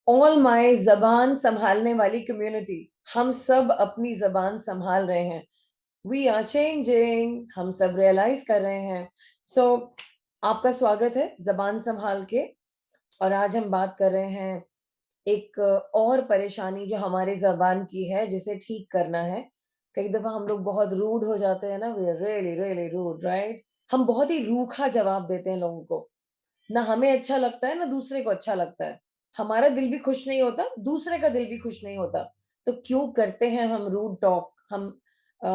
All my जबान संभालने वाली कम्युनिटी, हम सब अपनी जबान संभाल रहे हैं। वी आर चेंजिंग, हम सब रियलाइज कर रहे हैं। सो आपका स्वागत है जबान संभाल के। और आज हम बात कर रहे हैं एक और परेशानी जो हमारे जबान की है, जिसे ठीक करना है। कई दफा हम लोग बहुत रूड हो जाते हैं ना, we are really really rude, right? हम बहुत ही रूखा जवाब देते हैं लोगों को। ना हमें अच्छा लगता है, ना दूसरे को अच्छा लगता है। हमारा दिल भी खुश नहीं होता, दूसरे का दिल भी खुश नहीं होता। तो क्यों करते हैं हम रूड टॉक? हम अ,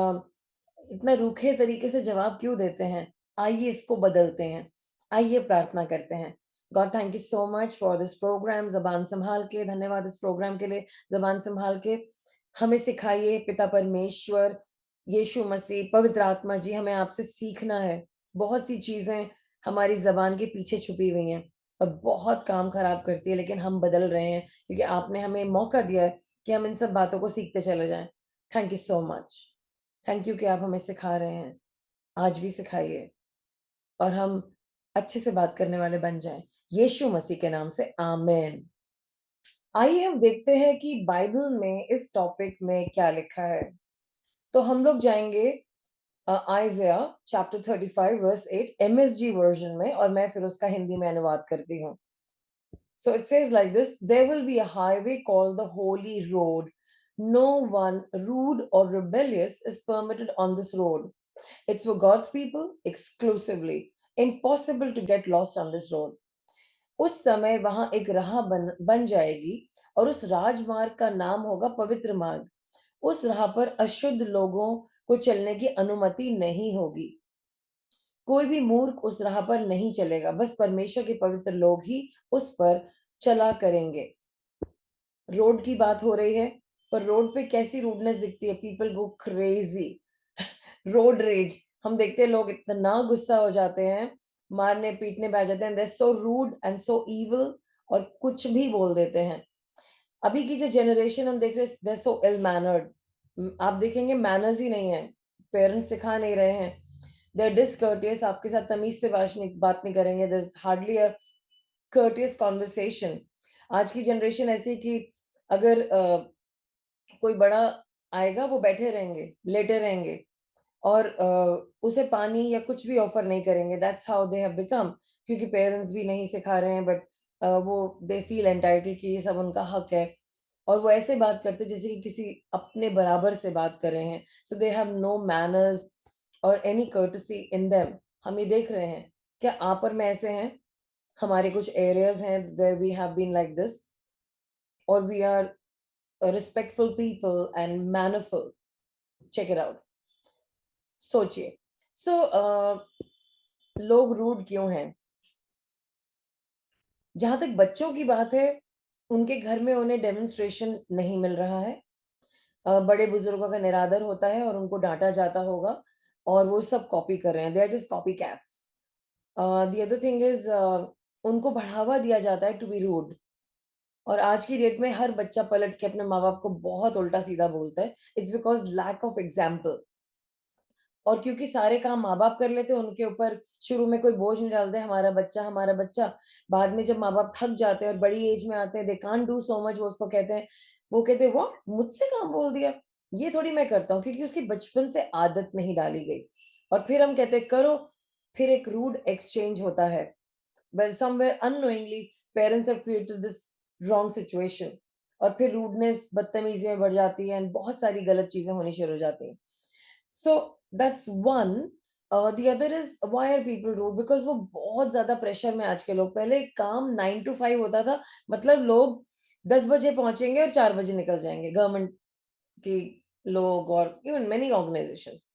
इतना रूखे तरीके से जवाब क्यों देते हैं? आइए इसको बदलते हैं। आइए प्रार्थना करते हैं। God, thank you so much for this program ज़बान सँभाल के। धन्यवाद इस प्रोग्राम के लिए, ज़बान सँभाल के। हमें सिखाइए पिता परमेश्वर, यीशु मसीह, पवित्र आत्मा जी, हमें आपसे सीखना है। बहुत सी चीज़ें हमारी ज़बान के पीछे छुपी हुई हैं और बहुत काम खराब करती है, लेकिन हम बदल रहे हैं क्योंकि आपने हमें मौका दिया है कि हम इन सब बातों को सीखते चले जाएँ। Thank you so much. Thank you कि आप हमें सिखा रहे हैं। आज भी सिखाइए और हम अच्छे से बात करने वाले बन जाएँ। यीशु मसीह के नाम से आमीन। आइए हम देखते हैं कि बाइबल में इस टॉपिक में क्या लिखा है। तो हम लोग जाएँगे Isaiah chapter 35 verse 8 MSG version में, और मैं फिर उसका हिंदी में अनुवाद करती हूँ। So it says like this: there will be a highway called the Holy Road. No one rude or rebellious is permitted on this road. It's for God's people exclusively. Impossible to get lost on this road. उस समय वहां एक राह बन जाएगी, और उस राजमार्ग का नाम होगा पवित्र मार्ग। उस राह पर अशुद्ध लोगों को चलने की अनुमति नहीं होगी। कोई भी मूर्ख उस राह पर नहीं चलेगा, बस परमेश्वर के पवित्र लोग ही उस पर चला करेंगे। रोड की बात हो रही है, पर रोड पे कैसी रूडनेस दिखती है? People go crazy. Road rage, हम देखते हैं लोग इतना गुस्सा हो जाते हैं, मारने पीटने पे आ जाते हैं। They so rude and so evil, और कुछ भी बोल देते हैं। अभी की जो जनरेशन हम देख रहे हैं, दे सो इल मैनर्ड। आप देखेंगे मैनर्स ही नहीं है, पेरेंट्स सिखा नहीं रहे हैं। दे आर डिसकर्टियस, आपके साथ तमीज से बात नहीं करेंगे। There is hardly a courteous conversation. आज की जनरेशन ऐसी कि अगर कोई बड़ा आएगा, वो बैठे रहेंगे, लेटे रहेंगे, और उसे पानी या कुछ भी ऑफर नहीं करेंगे। That's how they have become. क्योंकि पेरेंट्स भी नहीं सिखा रहे हैं, बट वो दे फील एंटाइटल्ड कि ये सब उनका हक है। और वो ऐसे बात करते हैं जैसे कि किसी अपने बराबर से बात कर रहे हैं। सो दे हैव नो मैनर्स और एनी कर्टसी इन देम। हम ये देख रहे हैं, क्या आप और मैं ऐसे हैं? हमारे कुछ एरियाज हैं where we have been like this, और we are respectful people and mannerful. Check it out. सोचिए। सो लोग रूड क्यों हैं? जहां तक बच्चों की बात है, उनके घर में उन्हें डेमोन्स्ट्रेशन नहीं मिल रहा है। बड़े बुजुर्गों का निरादर होता है और उनको डांटा जाता होगा, और वो सब कॉपी कर रहे हैं। They are just copy cats. The other thing is, उनको बढ़ावा दिया जाता है टू बी रूड। और आज की डेट में हर बच्चा पलट के अपने माँ बाप को बहुत उल्टा सीधा बोलता है। It's because lack of example. और क्योंकि सारे काम माँ-बाप कर लेते हैं, उनके ऊपर शुरू में कोई बोझ नहीं डालते, हमारा बच्चा, हमारा बच्चा। बाद में जब माँ-बाप थक जाते हैं और बड़ी एज में आते हैं, they can't do so much, वो उसको कहते हैं, वो कहते हैं, "व्हाट? मुझसे काम बोल दिया? ये थोड़ी मैं करता हूँ।" क्योंकि उसकी बचपन से आदत नहीं डाली गई। और फिर हम कहते हैं, "करो।" फिर एक रूड एक्सचेंज होता है। Well somewhere unknowingly parents have created this wrong situation, और फिर रूडनेस, बदतमीज़ी में बढ़ जाती है, एंड बहुत सारी गलत चीज़ें होनी शुरू हो जाती हैं। So that's one. The other is why are people rude? Because वो बहुत ज़्यादा प्रेशर में आज के लोग। पहले काम 9 to 5 होता था, मतलब लोग 10 बजे पहुँचेंगे और 4 बजे निकल जाएँगे, गवर्नमेंट के लोग और इवन मेनी ऑर्गनाइज़ेशंस।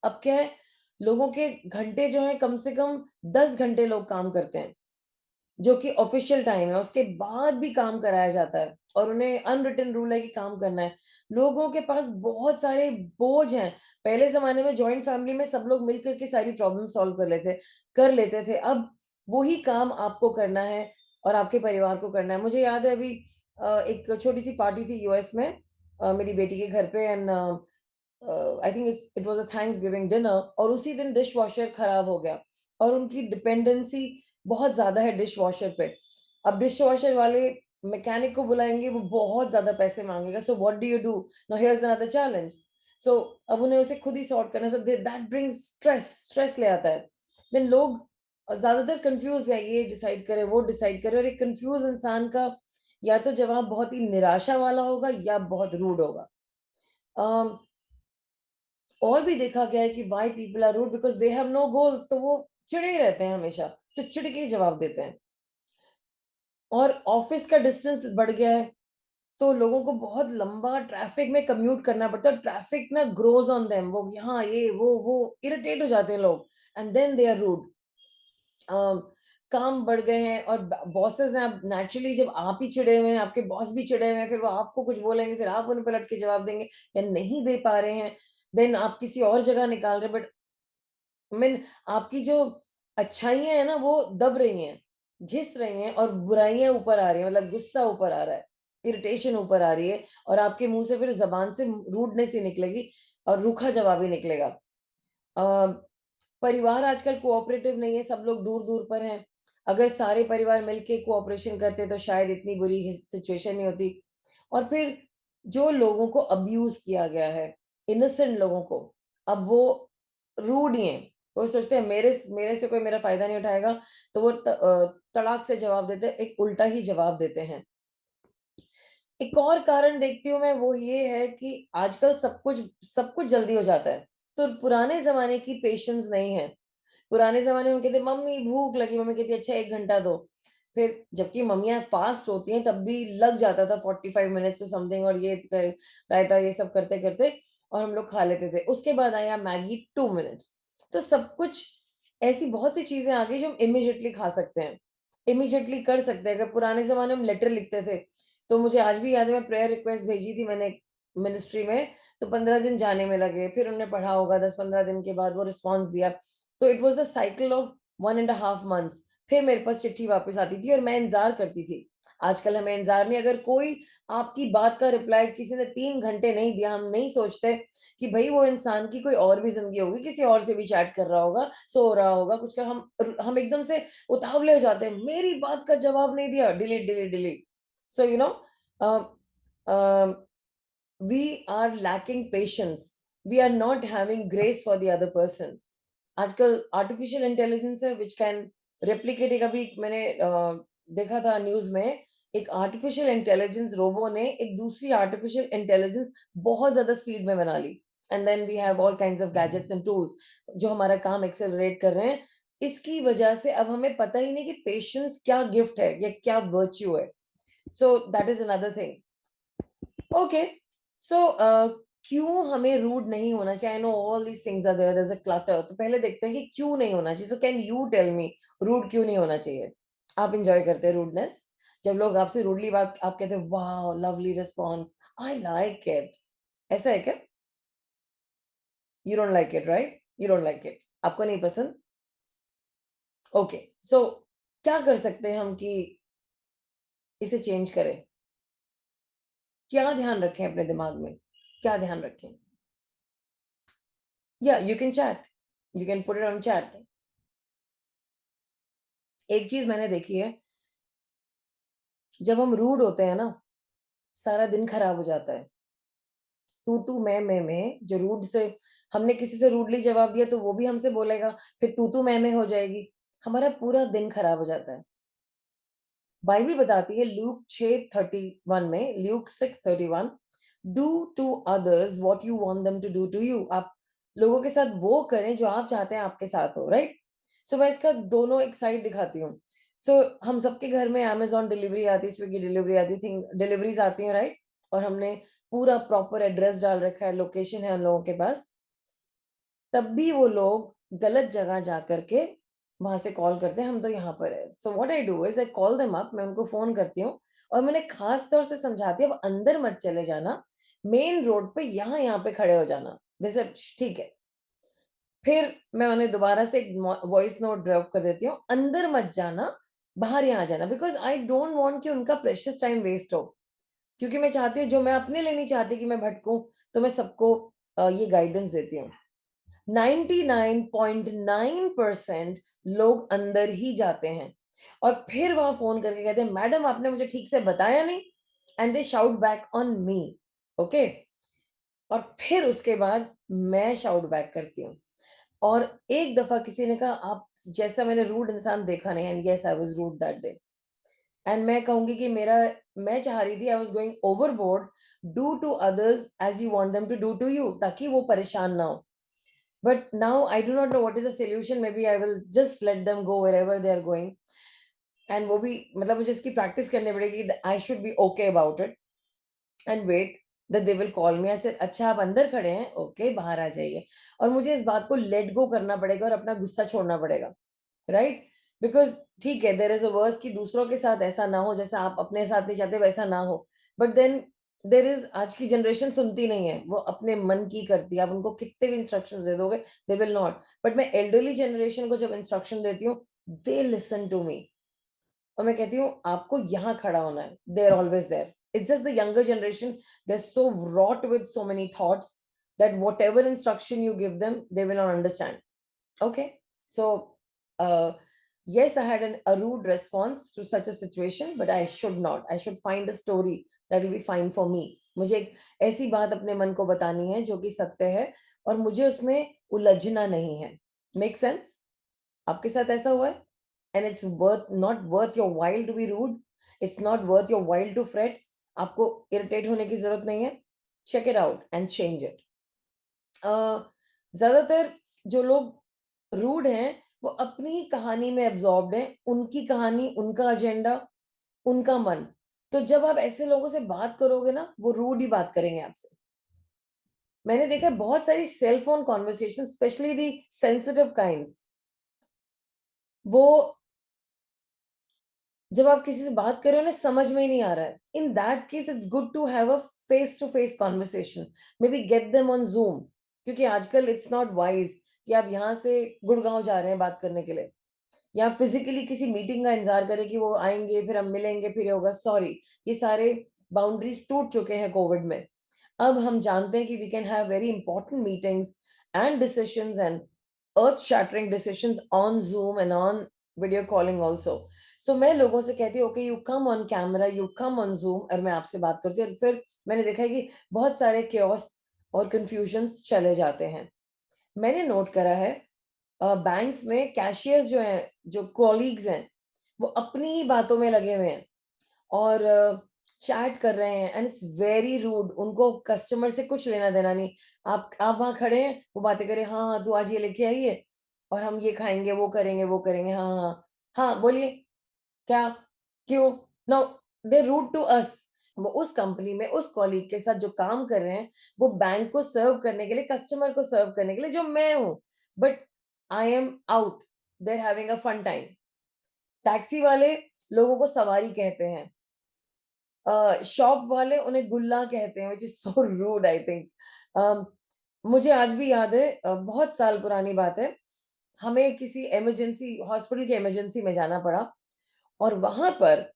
अब क्या है, लोगों के घंटे जो हैं, कम से कम 10 घंटे लोग काम करते हैं। जो कि ऑफिशियल टाइम है, उसके बाद भी काम कराया जाता है, और उन्हें अनरिटन रूल है कि काम करना है। लोगों के पास बहुत सारे बोझ हैं। पहले ज़माने में जॉइंट फैमिली में सब लोग मिल कर के सारी प्रॉब्लम सॉल्व कर लेते थे। अब वही काम आपको करना है और आपके परिवार को करना है। मुझे याद है अभी एक छोटी-सी पार्टी थी यूएस में, मेरी बेटी के घर पे, and I think it was a Thanksgiving dinner, और उसी दिन डिशवॉशर खराब हो गया, और उनकी डिपेंडेंसी बहुत ज़्यादा है डिशवॉशर पे। अब डिशवॉशर वाले मैकेनिक को बुलाएंगे, वो बहुत ज्यादा पैसे मांगेगा. So what do you do? Now here's another challenge. So अब उन्हें उसे खुद ही सॉर्ट करना. सो दैट ब्रिंग्स स्ट्रेस ले आता है. देन लोग ज्यादातर कंफ्यूज है, ये डिसाइड करे वो डिसाइड करे, और एक कंफ्यूज इंसान का या तो जवाब बहुत ही निराशा वाला होगा या बहुत रूड होगा. um, और भी देखा गया है कि why people are rude because they have no goals. तो वो चिड़े ही रहते हैं हमेशा, तो चिड़ के ही जवाब देते हैं. और ऑफिस का डिस्टेंस बढ़ गया है, तो लोगों को बहुत लंबा ट्रैफिक में कम्यूट करना पड़ता है. ट्रैफिक ना ग्रोज ऑन देम, वो यहाँ ये वो इरिटेट हो जाते हैं लोग, and then they are rude. काम बढ़ गए हैं और बॉसेस हैं. अब नेचुरली जब आप ही चिड़े हुए हैं, आपके बॉस भी चिड़े हुए हैं, फिर वो आपको कुछ बोलेंगे, फिर आप उन्हें पलट के जवाब देंगे या नहीं दे पा रहे हैं, देन आप किसी और जगह निकाल रहे हैं. बट मीन आपकी जो अच्छाइयाँ हैं ना, वो दब रही हैं, घिस रही हैं, और बुराइयाँ ऊपर आ रही हैं. मतलब गुस्सा ऊपर आ रहा है, इरिटेशन ऊपर आ रही है, और आपके मुँह से फिर ज़बान से रूडनेस ही निकलेगी और रूखा जवाब ही निकलेगा. अ, परिवार आजकल कोऑपरेटिव नहीं है, सब लोग दूर-दूर पर हैं. अगर सारे परिवार मिलके कोऑपरेशन करते तो शायद इतनी बुरी सिचुएशन नहीं होती. और फिर जो लोगों को अब्यूज़ किया गया है, इनोसेंट लोगों को, अब वो रूड ही हैं. वो सोचते हैं मेरे से कोई मेरा फ़ायदा नहीं उठाएगा, तो वो तड़ाक से जवाब देते हैं, एक उल्टा ही जवाब देते हैं. एक और कारण देखती हूँ मैं, वो ये है कि आजकल सब कुछ जल्दी हो जाता है. तो पुराने ज़माने की पेशेंस नहीं है. पुराने ज़माने में कहते मम्मी भूख लगी, मम्मी कहती अच्छा 1 घंटा दो. फिर जबकि मम्मियाँ फास्ट होती हैं, तब भी लग जाता था 45 मिनट्स टू समथिंग, और ये रायता ये सब करते-करते, और हम लोग खा लेते थे. उसके बाद आया मैगी 2 मिनट्स. तो सब कुछ ऐसी बहुत सी चीज़ें आ गई जो हम इमीडिएटली खा सकते हैं, इमीडिएटली कर सकते हैं. अगर पुराने ज़माने में हम लेटर लिखते थे, तो मुझे आज भी याद है, मैं प्रेयर रिक्वेस्ट भेजी थी मैंने मिनिस्ट्री में, तो 15 दिन जाने में लगे. फिर उन्होंने पढ़ा होगा, 10-15 दिन के बाद वो रिस्पॉन्स दिया. तो it was a cycle of 1 and a half months. फिर मेरे पास चिट्ठी वापस आती थी और मैं इंतज़ार करती थी. आजकल हमें इंतज़ार नहीं. अगर कोई आपकी बात का रिप्लाई किसी ने 3 घंटे नहीं दिया, हम नहीं सोचते कि भई वो इंसान की कोई और भी ज़िंदगी होगी, किसी और से भी चैट कर रहा होगा, सो रहा होगा, कुछ का हम एकदम से उतावले हो जाते हैं. मेरी बात का जवाब नहीं दिया, delete, delete, delete. So you know a, a, we are lacking patience. We are not having grace for the other person. आजकल आर्टिफिशियल इंटेलिजेंस है व्हिच कैन रेप्लिकेट. एक अभी मैंने देखा था न्यूज़ में, एक आर्टिफिशियल इंटेलिजेंस रोबो ने एक दूसरी आर्टिफिशियल इंटेलिजेंस बहुत ज़्यादा स्पीड में बना ली. And then we have all kinds of gadgets and tools जो हमारा काम एक्सेलरेट कर रहे हैं. इसकी वजह से अब हमें पता ही नहीं कि पेशेंस क्या गिफ्ट है या क्या वर्च्यू है. So that is another thing. Okay. So क्यों हमें रूड नहीं होना चाहिए? I know all these things are there, there is a clutter. तो पहले देखते हैं कि क्यों नहीं होना चाहिए. So can you tell me rude क्यों नहीं होना चाहिए? आप एन्जॉय करते हैं रूडनेस? जब लोग आपसे रूडली बात, आप कहते हैं wow lovely response, I like it. ऐसा है क्या? You don't like it right? You don't like it. आपको नहीं पसंद? ओके. सो क्या कर सकते हैं हम कि इसे चेंज करें? क्या ध्यान रखें अपने दिमाग में? क्या ध्यान रखें? या you can chat. You can put it on chat. एक चीज़ मैंने देखी है, जब हम रूड होते हैं ना, सारा दिन खराब हो जाता है. तू-तू, मैं में जो रूड से, हमने किसी से रूडली जवाब दिया तो वो भी हमसे बोलेगा, फिर तू-तू, मैं हो जाएगी. हमारा पूरा दिन खराब हो जाता है. बाइबल बताती है लूक 6:31 में, Luke 6:31, do to others what you want them to do to you. आप लोगों के साथ वो करें जो आप चाहते हैं आपके साथ हो, राइट? सो मैं इसका दोनों एक साइड दिखाती हूँ. सो हम सबके घर में अमेज़न डिलीवरी आती है, स्विगी डिलीवरी आती है, थिंग डिलीवरीज़ आती हैं, राइट? और हमने पूरा प्रॉपर एड्रेस डाल रखा है, लोकेशन है उन लोगों के पास. तब भी वो लोग गलत जगह जा कर के वहाँ से कॉल करते हैं, हम तो यहाँ पर है. So what I do is I call them up. मैं उनको फ़ोन करती हूँ और मैंने ख़ास तौर से समझाती हूँ, अब अंदर मत चले जाना, मेन रोड पे यहाँ-यहाँ पे खड़े हो जाना. दे सेड ठीक है. फिर मैं उन्हें दोबारा से एक वॉइस नोट ड्रॉप कर देती हूँ, अंदर मत जाना, बाहर यहाँ आ जाना, बिकॉज़ आई डोंट वांट कि उनका प्रेशियस टाइम वेस्ट हो. क्योंकि मैं चाहती हूँ, जो मैं अपने लिए नहीं चाहती कि मैं भटकूँ, तो मैं सबको ये गाइडेंस देती हूँ. 99.9% लोग अंदर ही जाते हैं. और फिर वहां फोन करके कहते हैं मैडम आपने मुझे ठीक से बताया नहीं, and they shout back on me. Okay, और फिर उसके बाद मैं शाउट बैक करती हूँ। और एक दफा किसी ने कहा आप जैसा मैंने रूड इंसान देखा नहीं, and yes I was rude that day. And मैं कहूंगी कि मेरा, मैं चाह रही थी, I was going overboard, do to others as you want them to do to you, ताकि वो परेशान ना हो। But now I do not know what is the solution, maybe I will just let them go where they are going. And वो भी मतलब मुझे इसकी प्रैक्टिस करनी पड़ेगी, I should be okay about it and wait that they will call me. ऐसे अच्छा आप अंदर खड़े हैं, ओके बाहर आ जाइए। और मुझे इस बात को लेट गो करना पड़ेगा और अपना गुस्सा छोड़ना पड़ेगा, राइट? बिकॉज ठीक है, देर इज अ वर्स कि दूसरों के साथ ऐसा ना हो, जैसा आप अपने साथ नहीं चाहते वैसा ना हो। बट देन देर इज, आज की जनरेशन सुनती नहीं है, वो अपने मन की करती है। आप उनको कितने भी इंस्ट्रक्शन दे दोगे, दे विल नॉट। बट मैं एल्डरली जनरेशन को जब इंस्ट्रक्शन देती हूँ, दे लिसन टू मी। और मैं कहती हूँ आपको यहाँ खड़ा होना है, they are always there. It's just the younger generation, they are so wrought with so many thoughts that whatever instruction you give them, they will not understand. Okay, so uh, yes, I had a rude response to such a situation, but I should not. I should find a story that will be fine for me. मुझे एक ऐसी बात अपने मन को बतानी है जो कि सत्य है, और मुझे उसमें उलझना नहीं है। Make sense? आपके साथ ऐसा हुआ है? And it's worth, not worth your while to be rude, it's not worth your while to fret. आपको इरिटेट होने की जरूरत नहीं है। Check it out and change it. ज्यादातर जो लोग रूड हैं, वो अपनी ही कहानी में एब्जॉर्ब्ड हैं, उनकी कहानी, उनका एजेंडा, उनका मन। तो जब आप ऐसे लोगों से बात करोगे ना, वो रूड ही बात करेंगे आपसे। मैंने देखा है बहुत सारी cell phone conversation, specially the sensitive kinds, वो जब आप किसी से बात कर रहे हो ना, समझ में ही नहीं आ रहा है, in that case it's good to have a face to face conversation, maybe get them on Zoom. क्योंकि आजकल इट्स नॉट वाइज कि आप यहाँ से गुड़गांव जा रहे हैं बात करने के लिए, या फिजिकली किसी मीटिंग का इंतजार करें कि वो आएंगे फिर हम मिलेंगे फिर ये होगा। सॉरी, ये सारे बाउंड्रीज टूट चुके हैं कोविड में। अब हम जानते हैं कि we can have very important meetings and decisions and earth shattering decisions on Zoom and on video calling also. So मैं लोगों से कहती हूँ okay you come on camera, you come on Zoom, और मैं आपसे बात करती हूँ। और फिर मैंने देखा है कि बहुत सारे क्योस और कंफ्यूजन्स चले जाते हैं। मैंने नोट करा है बैंक्स में कैशियर्स जो हैं, जो कॉलीग्स हैं, वो अपनी ही बातों में लगे हुए हैं और चैट कर रहे हैं, एंड इट्स वेरी रूड। उनको कस्टमर से कुछ लेना देना नहीं। आप वहां खड़े हैं, वो बातें करें, हाँ हाँ तू आज ये लेके आइए, और हम ये खाएंगे, वो करेंगे, वो करेंगे, हाँ हाँ हाँ बोलिए क्या, क्यों, no, they rude to us. वो उस कंपनी में उस कॉलीग के साथ जो काम कर रहे हैं, वो बैंक को सर्व करने के लिए, कस्टमर को सर्व करने के लिए, जो मैं हूं, but I am out, there having a fun time. Taxi वाले लोगों को सवारी कहते हैं, शॉप वाले उन्हें गुल्ला कहते हैं, which is so rude I think. मुझे आज भी याद है, बहुत साल पुरानी बात है, हमें किसी इमरजेंसी, हॉस्पिटल की इमरजेंसी में जाना पड़ा। और वहां पर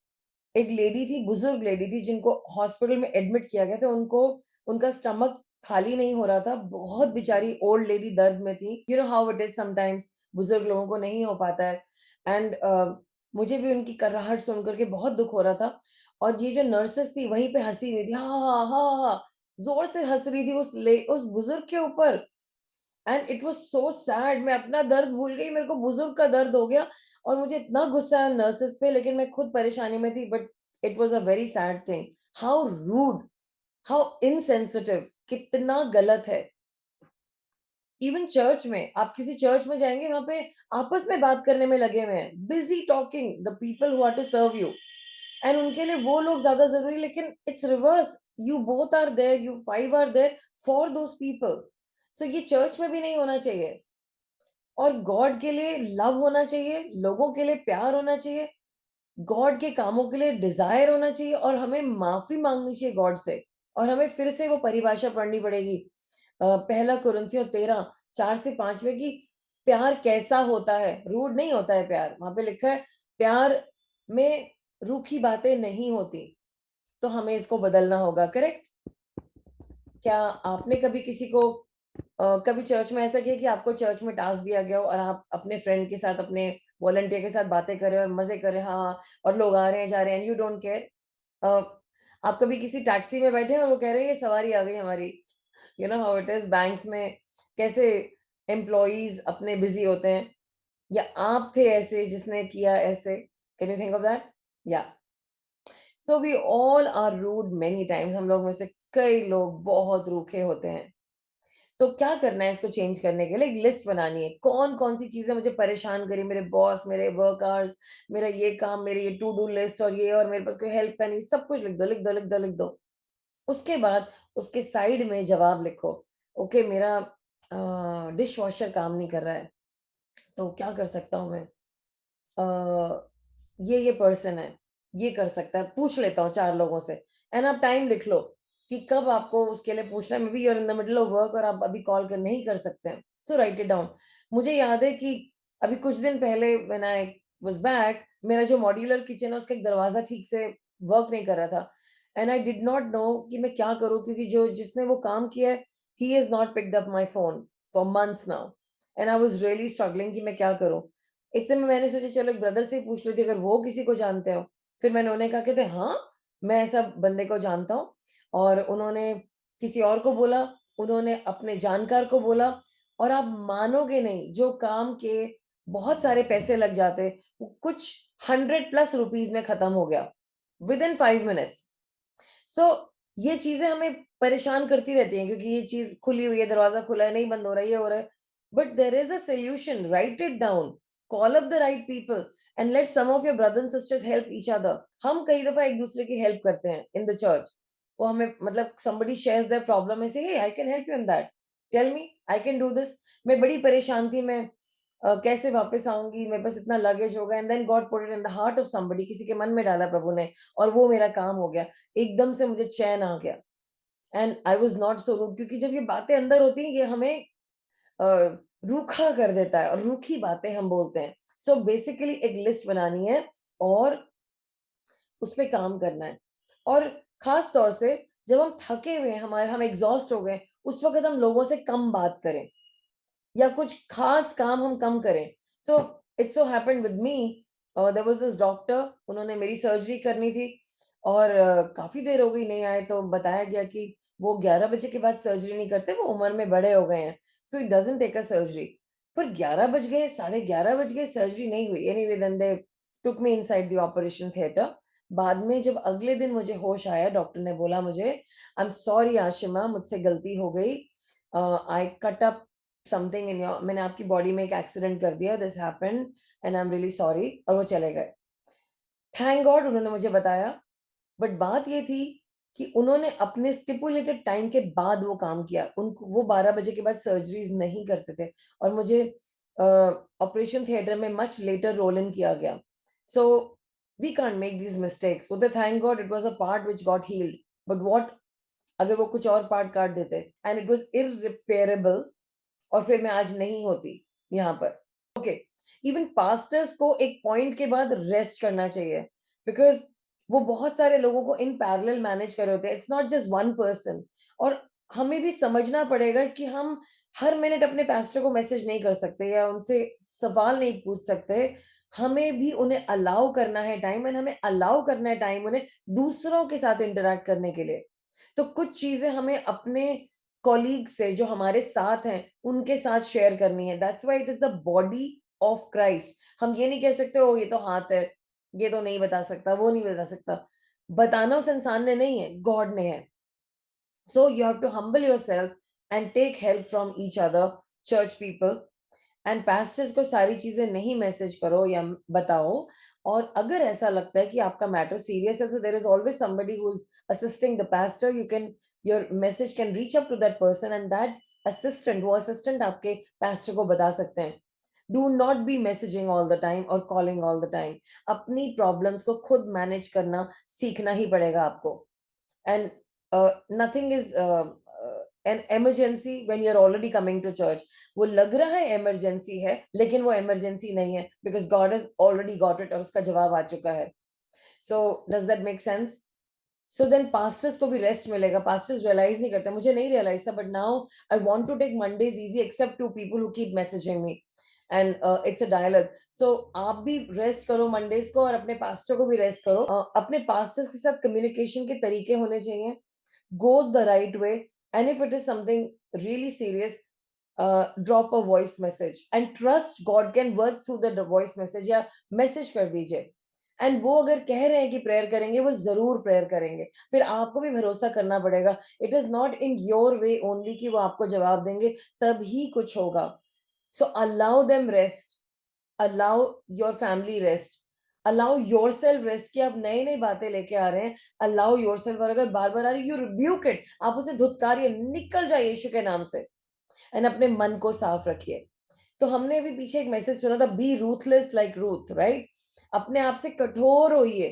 एक लेडी थी, बुजुर्ग लेडी थी, जिनको हॉस्पिटल में एडमिट किया गया था। उनको, उनका स्टमक खाली नहीं हो रहा था, बहुत बेचारी ओल्ड लेडी दर्द में थी। You know how it is sometimes, बुजुर्ग लोगों को नहीं हो पाता है। एंड मुझे भी उनकी कर्राहट सुन करके बहुत दुख हो रहा था। और ये जो नर्सेस थी वहीं पे हंसी हुई थी, हाँ हाँ हाँ हाँ, जोर से हंस रही थी उस बुजुर्ग के ऊपर। And it was so sad, मैं अपना दर्द भूल गई, मेरे को बुजुर्ग का दर्द हो गया। और मुझे इतना गुस्सा है नर्सेस पे, लेकिन मैं खुद परेशानी में थी। But it was a very sad thing. How rude, how insensitive, कितना गलत है। इवन चर्च में, आप किसी चर्च में जाएंगे, वहां पे आपस में बात करने में लगे हुए हैं, busy talking, the people who are to serve you. And उनके लिए वो लोग ज्यादा जरूरी, लेकिन it's reverse, you both are there, you five are there for those people. So ये चर्च में भी नहीं होना चाहिए। और गॉड के लिए लव होना चाहिए, लोगों के लिए प्यार होना चाहिए, गॉड के कामों के लिए डिजायर होना चाहिए, और हमें माफी मांगनी चाहिए गॉड से। और हमें फिर से वो परिभाषा पढ़नी पड़ेगी, पहला कुरिन्थियों 13:4 से 5 में, कि प्यार कैसा होता है। रूड नहीं होता है प्यार, वहां पे लिखा है प्यार में रूखी बातें नहीं होती। तो हमें इसको बदलना होगा, करेक्ट? क्या आपने कभी किसी को कभी चर्च में ऐसा किया कि आपको चर्च में टास्क दिया गया हो और आप अपने फ्रेंड के साथ, अपने वॉलंटियर के साथ बातें कर रहे हैं और मजे कर रहे हैं, हाँ, और लोग आ रहे हैं जा रहे हैं एंड यू डोंट केयर। आप कभी किसी टैक्सी में बैठे हैं और वो कह रहे हैं ये सवारी आ गई हमारी, you know how it is banks में कैसे एम्प्लॉइज अपने बिजी होते हैं, या आप थे ऐसे जिसने किया ऐसे, can you think of that? या so we all are rude many times, हम लोग में से कई लोग बहुत रूखे होते हैं। तो क्या करना है इसको चेंज करने के लिए? एक लिस्ट बनानी है, कौन-कौन सी चीज़ें मुझे परेशान करी, मेरे बॉस, मेरे वर्क आवर्स, मेरा ये काम, मेरी ये टू डू लिस्ट और ये, और मेरे पास कोई हेल्प का नहीं, सब कुछ लिख दो, लिख दो, लिख दो, लिख दो। उसके बाद उसके साइड में जवाब लिखो, ओके मेरा डिशवॉशर काम नहीं कर रहा है, तो क्या कर सकता हूँ मैं? अ, ये पर्सन है, ये कर सकता है, पूछ लेता हूँ 4 लोगों से। एंड आप टाइम लिख लो कि कब आपको उसके लिए पूछना है, maybe you are in the middle of work और आप अभी कॉल कर नहीं कर सकते हैं। So write it down. मुझे याद है कि अभी कुछ दिन पहले व्हेन आई वाज़ बैक, मेरा जो मॉड्यूलर किचन है उसका एक दरवाज़ा ठीक से वर्क नहीं कर रहा था and I did not know कि मैं क्या करूँ, क्योंकि जो जिसने वो काम किया है, he has not picked up my phone for months now and I was really struggling कि मैं क्या करूँ? इतने में मैंने सोचा चलो एक ब्रदर से ही पूछ लेती हूँ अगर वो किसी को जानते हो। फिर मैंने उन्हें कहा कहते हाँ, मैं ऐसा बंदे को जानता हूँ, और उन्होंने किसी और को बोला, उन्होंने अपने जानकार को बोला, और आप मानोगे नहीं, जो काम के बहुत सारे पैसे लग जाते, वो कुछ 100 प्लस रुपीज़ में खत्म हो गया, विदिन 5 मिनट्स। सो ये चीज़ें हमें परेशान करती रहती हैं क्योंकि ये चीज़ खुली हुई है, दरवाज़ा खुला है, नहीं बंद हो रहा है, ये हो रहा है। But there is a solution, write it down, call up the right people and let some of your brothers and sisters help each other. हम कई दफ़ा एक-दूसरे की हेल्प करते हैं इन द चर्च। वो हमें मतलब somebody shares their problem and say, "hey, I can help you in that. Tell me, I can do this." मैं बड़ी परेशान थी, मैं कैसे वापस आऊँगी? मेरे पास इतना लगेज होगा, and then God put it in the heart of somebody, किसी के मन में डाला प्रभु ने, और वो मेरा काम हो गया। एकदम से मुझे चैन आ गया and I was not so rude, क्योंकि जब ये बातें अंदर होती हैं ये हमें अ, रूखा कर देता है और रूखी बातें हम बोलते हैं। सो बेसिकली एक लिस्ट बनानी है और उस पे काम करना है। और ख़ास तौर से जब हम थके हुए हैं, हमारे हम एग्ज़ॉस्ट हो गए, उस वक़्त हम लोगों से कम बात करें या कुछ ख़ास काम हम कम करें। So it so happened with me, there was this doctor, उन्होंने मेरी सर्जरी करनी थी और काफ़ी देर हो गई नहीं आए, तो बताया गया कि वो 11 बजे के बाद सर्जरी नहीं करते, वो उम्र में बड़े हो गए हैं, so it doesn't take a surgery. पर 11 बज गए, साढ़े 11 बज गए, सर्जरी नहीं हुई। एनीवे देन दे टूक me inside the operation theatre. बाद में जब अगले दिन मुझे होश आया, डॉक्टर ने बोला मुझे, आई एम सॉरी आशिमा, मुझसे गलती हो गई। I cut up something in your, मैंने आपकी बॉडी में एक एक्सीडेंट कर दिया, this happened and I am really sorry, और वो चले गए। थैंक गॉड उन्होंने मुझे बताया, बट बात ये थी कि उन्होंने अपने स्टिपुलेटेड टाइम के बाद वो काम किया। उनको वो 12 बजे के बाद सर्जरीज़ नहीं करते थे और मुझे ऑपरेशन थिएटर में मच लेटर रोल इन किया गया। So we can't make these mistakes. वो तो thank God it was a part which got healed, but what अगर वो कुछ और पार्ट काट देते एंड इट वाज़ इर्रिपेयरेबल, और फिर मैं आज नहीं होती यहाँ पर। ओके, इवन पास्टर्स को एक पॉइंट के बाद रेस्ट करना चाहिए, बिकॉज़ वो बहुत सारे लोगों को इन पैरेलल मैनेज कर रहे होते हैं। It's not just one person, और हमें भी समझना पड़ेगा कि हम हर मिनट अपने पास्टर को मैसेज नहीं कर सकते या उनसे सवाल नहीं पूछ सकते। हमें भी उन्हें अलाउ करना है टाइम, एंड हमें अलाउ करना है टाइम उन्हें दूसरों के साथ इंटरैक्ट करने के लिए। तो कुछ चीज़ें हमें अपने कॉलीग से जो हमारे साथ हैं, उनके साथ शेयर करनी है। That's why it is the body of Christ. हम ये नहीं कह सकते ओह! ये तो हाथ है, ये तो नहीं बता सकता, वो नहीं बता सकता। बताना उस इंसान ने नहीं है, गॉड ने है। So you have to humble yourself and take help from each other, church people. And pastors को सारी चीज़ें नहीं मैसेज करो या बताओ, और अगर ऐसा लगता है कि आपका मैटर सीरियस है, so there is always somebody who's assisting the pastor. You can, your message can reach up to that person, and that assistant, वो assistant आपके pastor को बता सकते हैं। Do not be messaging all the time और calling all the time. अपनी problems को खुद मैनेज करना सीखना ही पड़ेगा आपको। And nothing is an emergency when you're already coming to church. वो लग रहा है इमरजेंसी है, लेकिन वो इमरजेंसी नहीं है, because God has already got it और उसका जवाब आ चुका है। So does that make sense? So then pastors को भी रेस्ट मिलेगा। Pastors रियलाइज नहीं करते, मुझे नहीं रियलाइज था, but now I want to take Mondays easy except two people who keep messaging me. And it's a dialogue. So आप भी रेस्ट करो मंडेज को और अपने पास्टर को भी रेस्ट करो. अपने पास्टर्स के साथ कम्युनिकेशन के तरीके होने चाहिए. Go the right way, and if it is something really serious, drop a voice message and trust God can work through the voice message, या मैसेज कर दीजिए. एंड वो अगर कह रहे हैं कि प्रेयर करेंगे, वो जरूर प्रेयर करेंगे. फिर आपको भी भरोसा करना पड़ेगा. It is not in your way only कि वो आपको जवाब देंगे, तभी कुछ होगा. सो allow them rest, allow your family rest, allow yourself rest. कि आप नई नई बातें लेके आ रहे हैं, अलाउ योरसेल्फ. और अगर बार बार आ रही, यू रिब्यूक इट, आप उसे धुतकारिए, निकल जाइए यीशु के नाम से. एंड अपने मन को साफ रखिए. तो हमने अभी पीछे एक मैसेज सुना था, B ruthless like Ruth, right. अपने आप से कठोर होइए.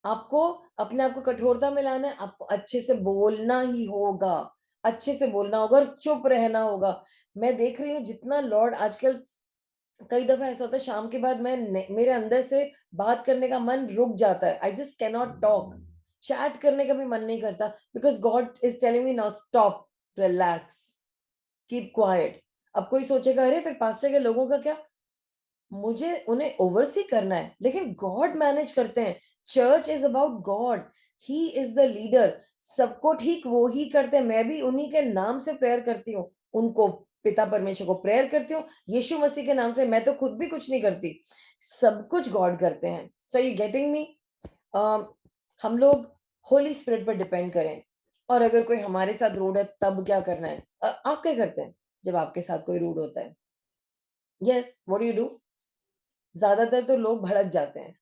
आपको अपने आप को कठोरता में लाना है. आपको अच्छे से बोलना ही होगा, अच्छे से बोलना होगा और चुप रहना होगा. मैं देख रही हूँ जितना लॉर्ड आजकल, कई दफा ऐसा होता है शाम के बाद मेरे अंदर से बात करने का मन रुक जाता है. I just cannot talk. Chat करने का भी मन नहीं करता, because God is telling me now stop, relax, keep quiet. अब कोई सोचेगा अरे फिर पास्टर के लोगों का क्या, मुझे उन्हें ओवरसी करना है, लेकिन गॉड मैनेज करते हैं. Church is about God, he is the leader. सबको ठीक वो ही करते हैं. मैं भी उन्हीं के नाम से प्रेयर करती हूँ, उनको, पिता परमेश्वर को प्रेयर करती हूँ यीशु मसीह के नाम से. मैं तो खुद भी कुछ नहीं करती, सब कुछ गॉड करते हैं. So you getting me. हम लोग होली स्पिरिट पर डिपेंड करें. और अगर कोई हमारे साथ रूड है तब क्या करना है? आप क्या करते हैं जब आपके साथ कोई रूड होता है? Yes, what do you do? ज्यादातर तो लोग भड़क जाते हैं.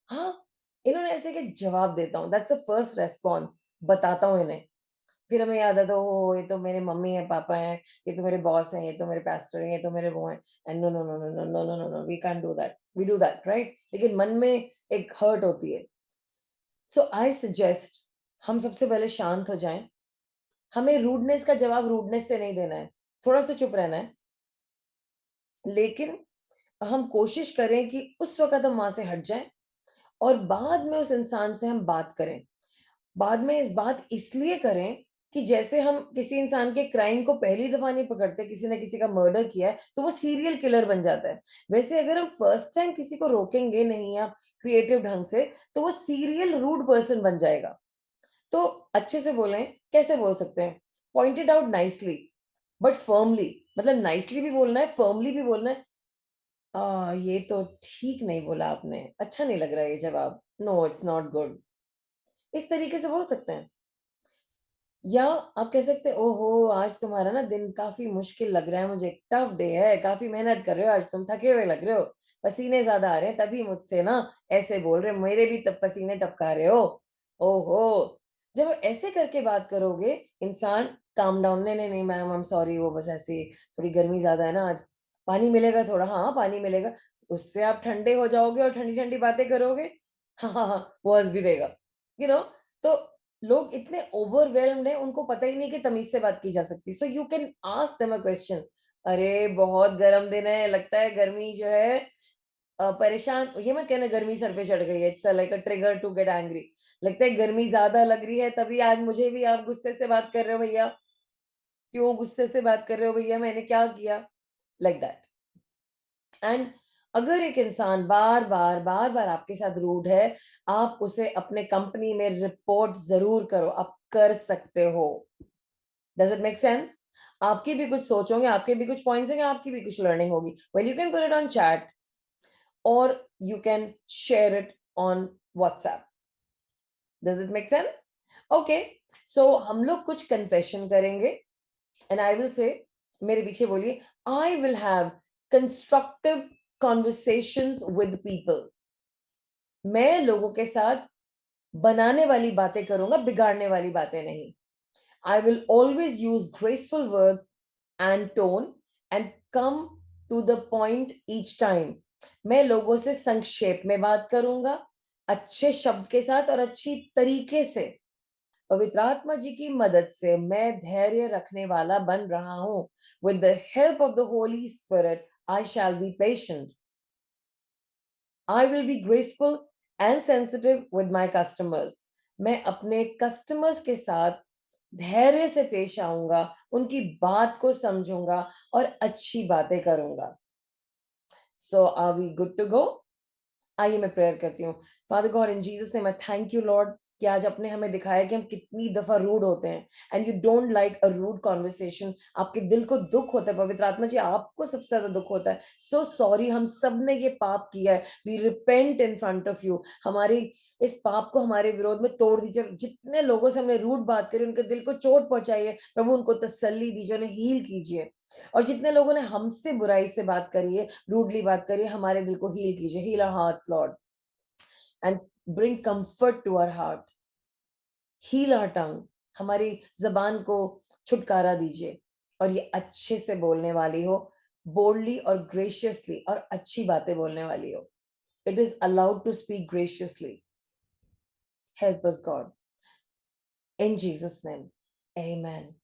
हाँ, इन्होंने ऐसे कि जवाब देता हूँ, दैट्स द फर्स्ट रेस्पॉन्स. बताता हूँ इन्हें. फिर हमें याद आता है, ओह ये तो मेरे मम्मी है, पापा हैं, ये तो मेरे बॉस हैं, ये तो मेरे पास्टर हैं, ये तो मेरे वो हैं. And no no no no no no no no no, we can't do that. We do that, right. लेकिन मन में एक हर्ट होती है. सो आई सजेस्ट हम सबसे पहले शांत हो जाएं. हमें रूडनेस का जवाब रूडनेस से नहीं देना है, थोड़ा सा चुप रहना है. लेकिन हम कोशिश करें कि उस वक़्त हम वहाँ से हट जाएँ और बाद में उस इंसान से हम बात करें. बाद में इस बात इसलिए करें कि जैसे हम किसी इंसान के क्राइम को पहली दफ़ा नहीं पकड़ते, किसी ने किसी का मर्डर किया है, तो वो सीरियल किलर बन जाता है. वैसे अगर हम फर्स्ट टाइम किसी को रोकेंगे नहीं या क्रिएटिव ढंग से, तो वो सीरियल रूड पर्सन बन जाएगा. तो अच्छे से बोलें. कैसे बोल सकते हैं? Point it out nicely but firmly. मतलब नाइसली भी बोलना है, फर्मली भी बोलना है. ये तो ठीक नहीं बोला आपने, अच्छा नहीं लग रहा है ये जवाब, नो इट्स नॉट गुड. इस तरीके से बोल सकते हैं. या आप कह सकते हैं, ओहो आज तुम्हारा ना दिन काफी मुश्किल लग रहा है मुझे, टफ डे है, काफी मेहनत कर रहे हो आज, तुम थके हुए लग रहे हो, पसीने ज्यादा आ रहे हैं, तभी मुझसे ना ऐसे बोल रहे हो, मेरे भी तब पसीने टपका रहे हो. ओहो. जब ऐसे करके बात करोगे, इंसान काम डाउन, नहीं नहीं नहीं मैम आई एम सॉरी, वो बस ऐसे थोड़ी गर्मी ज्यादा है ना आज, पानी मिलेगा थोड़ा, हाँ पानी मिलेगा. उससे आप ठंडे हो जाओगे और ठंडी ठंडी बातें करोगे. हाँ हाँ हाँ, वो हंस भी देगा. You know. तो लोग इतने ओवरवेल्म्ड हैं, उनको पता ही नहीं कि तमीज़ से बात की जा सकती. So you can ask them a question. अरे! बहुत गरम दिन है, लगता है गर्मी जो है, परेशान ये मत कहना गर्मी सर पे चढ़ गई है. It's like a trigger to get angry. लगता है गर्मी ज़्यादा लग रही है, तभी आज मुझे भी आप गुस्से से बात कर रहे हो भैया. क्यों गुस्से से बात कर रहे हो भैया? मैंने क्या किया? Like that. एंड अगर एक इंसान बार-बार, बार-बार आपके साथ रूड है, आप उसे अपने कंपनी में रिपोर्ट ज़रूर करो, आप कर सकते हो. Does it make sense? आपकी भी कुछ सोच होंगे, आपके भी कुछ पॉइंट्स होंगे, आपकी भी कुछ लर्निंग होगी. Well you can put it on chat और you can share it on WhatsApp. Does it make sense? Okay. So हम लोग कुछ कन्फेशन करेंगे एंड आई विल से, मेरे पीछे बोलिए, I will have constructive conversations with people. मैं लोगों के साथ बनाने वाली बातें करूंगा, बिगाड़ने वाली बातें नहीं. I will always use graceful words and tone and come to the point each time. मैं लोगों से संक्षेप में बात करूंगा, अच्छे शब्द के साथ और अच्छी तरीके से. पवित्र आत्मा जी की मदद से मैं धैर्य रखने वाला बन रहा हूं. With the help of the Holy Spirit, I shall be patient. I will be graceful and sensitive with my customers. मैं अपने कस्टमर्स के साथ धैर्य से पेश आऊंगा, उनकी बात को समझूंगा और अच्छी बातें करूंगा. So are we good to go? आइए मैं प्रेयर करती हूँ। Father God, in Jesus name I thank you Lord कि आज आपने हमें दिखाया कि हम कितनी दफा रूड होते हैं, and you don't like a rude conversation. आपके दिल को दुख होता है पवित्र आत्मा जी, आपको सबसे ज्यादा दुख होता है। सो सॉरी, हम सब ने ये पाप किया है। We repent in front of you. हमारी इस पाप को हमारे विरोध में तोड़ दीजिए। जितने लोगों से हमने रूड बात करी, उनके दिल को चोट पहुंचाई है प्रभु, उनको तसल्ली दीजिए, उन्हें हील कीजिए। और जितने लोगों ने हमसे बुराई से बात करी है, रूडली बात करी है, हमारे दिल को हील कीजिए। Heal our hearts Lord and bring comfort to our heart. Heal our tongue. हमारी जबान को छुटकारा दीजिए और ये अच्छे से बोलने वाली हो, boldly और graciously, और अच्छी बातें बोलने वाली हो. It is allowed to speak graciously. Help us, God. In Jesus' name, amen.